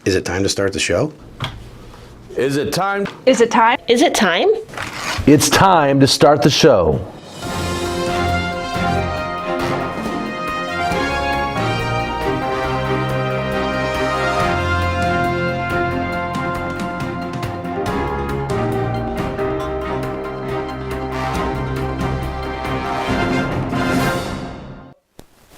Is it time to start the show? Is it time? Is it time? Is it time? It's time to start the show.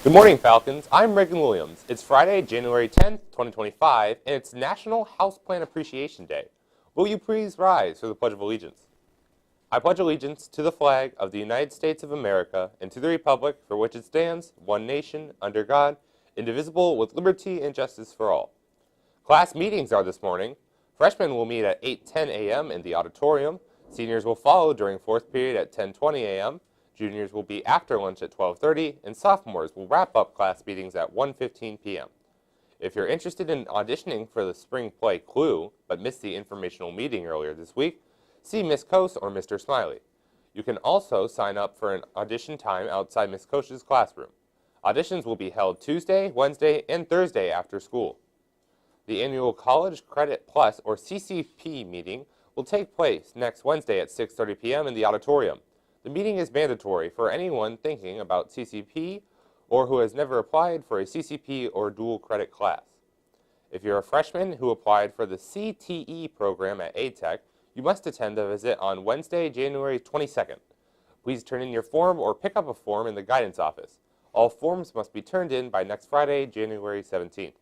Good morning, Falcons. I'm Reagan Williams. It's Friday, January 10th, 2025, and it's National Houseplant Appreciation Day. Will you please rise for the Pledge of Allegiance? I pledge allegiance to the flag of the United States of America and to the republic for which it stands, one nation, under God, indivisible, with liberty and justice for all. Class meetings are this morning. Freshmen will meet at 8:10 a.m. in the auditorium. Seniors will follow during fourth period at 10:20 a.m. Juniors will be after lunch at 12:30, and sophomores will wrap up class meetings at 1:15 p.m. If you're interested in auditioning for the spring play Clue, but missed the informational meeting earlier this week, see Miss Coase or Mr. Smiley. You can also sign up for an audition time outside Miss Coase's classroom. Auditions will be held Tuesday, Wednesday, and Thursday after school. The annual College Credit Plus, or CCP, meeting will take place next Wednesday at 6:30 p.m. in the auditorium. The meeting is mandatory for anyone thinking about CCP or who has never applied for a CCP or dual credit class. If you're a freshman who applied for the CTE program at ATEC, you must attend the visit on Wednesday, January 22nd. Please turn in your form or pick up a form in the guidance office. All forms must be turned in by next Friday, January 17th.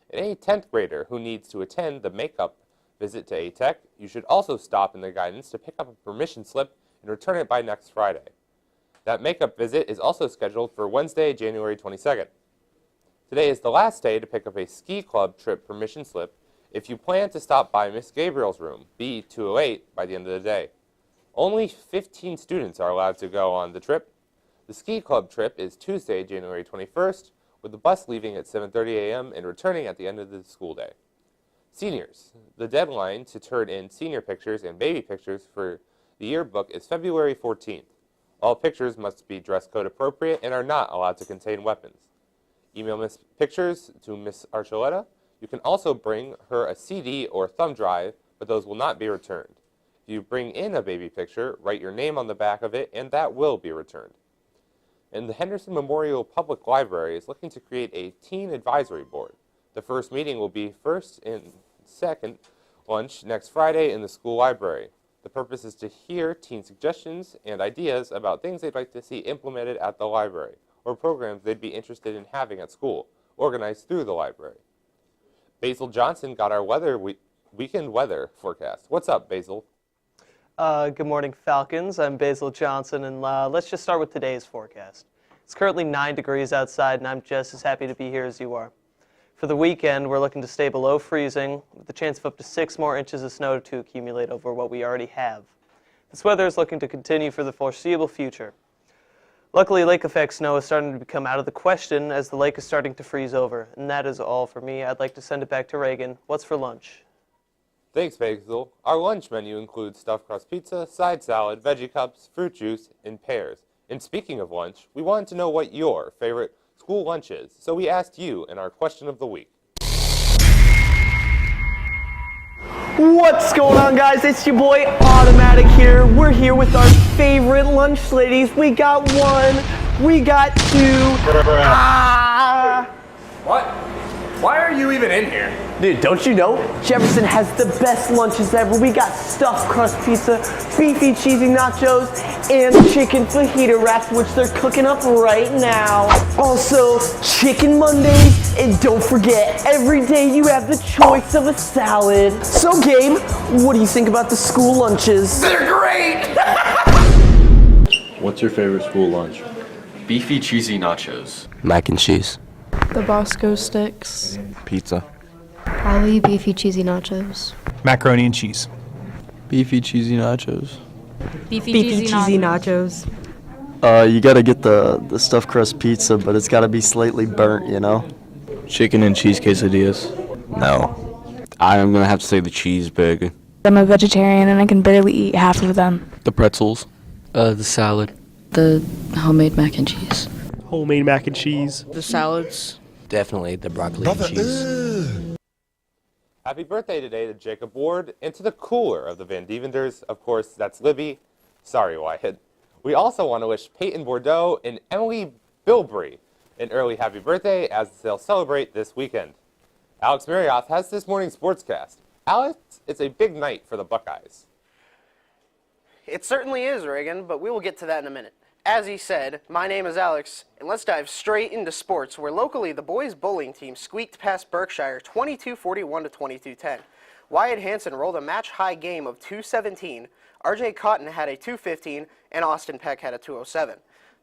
And any 10th grader who needs to attend the makeup visit to ATEC, you should also stop in the guidance to pick up a permission slip and return it by next Friday. That makeup visit is also scheduled for Wednesday, January 22nd. Today is the last day to pick up a ski club trip permission slip if you plan to stop by Miss Gabriel's room, B208, by the end of the day. Only 15 students are allowed to go on the trip. The ski club trip is Tuesday, January 21st, with the bus leaving at 7:30 a.m. and returning at the end of the school day. Seniors, the deadline to turn in senior pictures and baby pictures for the yearbook is February 14th. All pictures must be dress code appropriate and are not allowed to contain weapons. Email Miss Pictures to Miss Archuleta. You can also bring her a CD or thumb drive, but those will not be returned. If you bring in a baby picture, write your name on the back of it, and that will be returned. And the Henderson Memorial Public Library is looking to create a teen advisory board. The first meeting will be first and second lunch next Friday in the school library. The purpose is to hear teen suggestions and ideas about things they'd like to see implemented at the library, or programs they'd be interested in having at school, organized through the library. Basil Johnson got our weekend weather forecast. What's up, Basil? Good morning, Falcons. I'm Basil Johnson, and let's just start with today's forecast. It's currently 9 degrees outside, and I'm just as happy to be here as you are. For the weekend, we're looking to stay below freezing, with the chance of up to 6 more inches of snow to accumulate over what we already have. This weather is looking to continue for the foreseeable future. Luckily, lake effect snow is starting to become out of the question as the lake is starting to freeze over. And that is all for me. I'd like to send it back to Reagan. What's for lunch? Thanks, Basil. Our lunch menu includes stuffed crust pizza, side salad, veggie cups, fruit juice, and pears. And speaking of lunch, we wanted to know what your favorite school lunch is, so we asked you in our question of the week. What's going on, guys? It's your boy Automatic here. We're here with our favorite lunch ladies. We got 1, we got 2. What? Why are you even in here? Dude, don't you know? Jefferson has the best lunches ever. We got stuffed crust pizza, beefy cheesy nachos, and chicken fajita wraps, which they're cooking up right now. Also, chicken Mondays, and don't forget, every day you have the choice of a salad. So, Gabe, what do you think about the school lunches? They're great! What's your favorite school lunch? Beefy cheesy nachos. Mac and cheese. The Bosco sticks. Pizza. Probably beefy cheesy nachos. Macaroni and cheese. Beefy cheesy nachos. Beefy cheesy nachos. You gotta get the stuffed crust pizza, but it's gotta be slightly burnt, you know? Chicken and cheese quesadillas. No. I'm gonna have to say the cheeseburger. I'm a vegetarian and I can barely eat half of them. The pretzels. The salad. The homemade mac and cheese. Homemade mac and cheese. The salads. Definitely the broccoli and cheese. Happy birthday today to Jacob Ward and to the cooler of the Van Devenders. Of course, that's Libby. Sorry, Wyatt. We also want to wish Peyton Bordeaux and Emily Bilbrey an early happy birthday as they'll celebrate this weekend. Alex Marioth has this morning's sportscast. Alex, it's a big night for the Buckeyes. It certainly is, Reagan, but we will get to that in a minute. As he said, my name is Alex, and let's dive straight into sports, where locally the boys' bowling team squeaked past Berkshire 22-41 to 22-10. Wyatt Hansen rolled a match-high game of 217, RJ Cotton had a 215, and Austin Peck had a 207.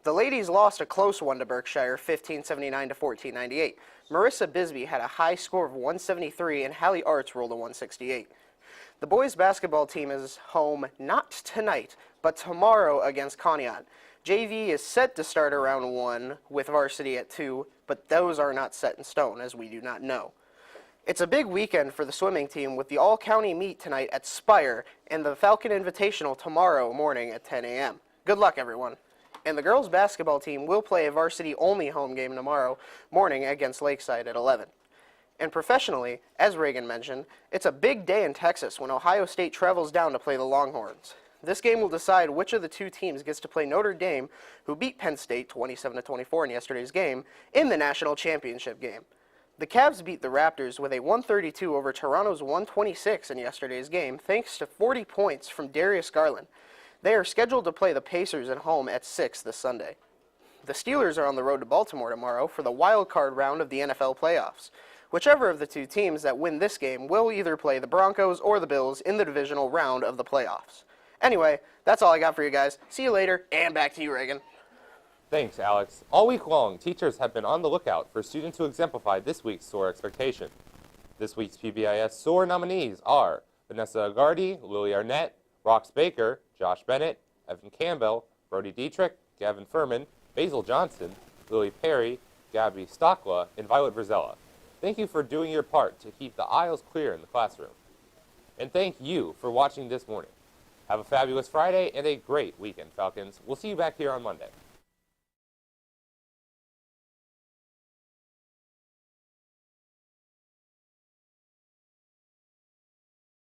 The ladies lost a close one to Berkshire, 1579 to 1498. Marissa Bisbee had a high score of 173, and Hallie Arts rolled a 168. The boys' basketball team is home not tonight, but tomorrow against Conneaut. JV is set to start around 1 with varsity at 2, but those are not set in stone, as we do not know. It's a big weekend for the swimming team with the all-county meet tonight at Spire and the Falcon Invitational tomorrow morning at 10 a.m. Good luck, everyone. And the girls' basketball team will play a varsity-only home game tomorrow morning against Lakeside at 11. And professionally, as Reagan mentioned, it's a big day in Texas when Ohio State travels down to play the Longhorns. This game will decide which of the two teams gets to play Notre Dame, who beat Penn State 27-24 in yesterday's game, in the national championship game. The Cavs beat the Raptors with a 132 over Toronto's 126 in yesterday's game, thanks to 40 points from Darius Garland. They are scheduled to play the Pacers at home at 6 this Sunday. The Steelers are on the road to Baltimore tomorrow for the wild card round of the NFL playoffs. Whichever of the two teams that win this game will either play the Broncos or the Bills in the divisional round of the playoffs. Anyway, that's all I got for you guys. See you later, and back to you, Reagan. Thanks, Alex. All week long, teachers have been on the lookout for students who exemplify this week's SOAR expectation. This week's PBIS SOAR nominees are Vanessa Agardi, Lily Arnett, Rox Baker, Josh Bennett, Evan Campbell, Brody Dietrich, Gavin Furman, Basil Johnson, Lily Perry, Gabby Stockla, and Violet Brazella. Thank you for doing your part to keep the aisles clear in the classroom. And thank you for watching this morning. Have a fabulous Friday and a great weekend, Falcons. We'll see you back here on Monday.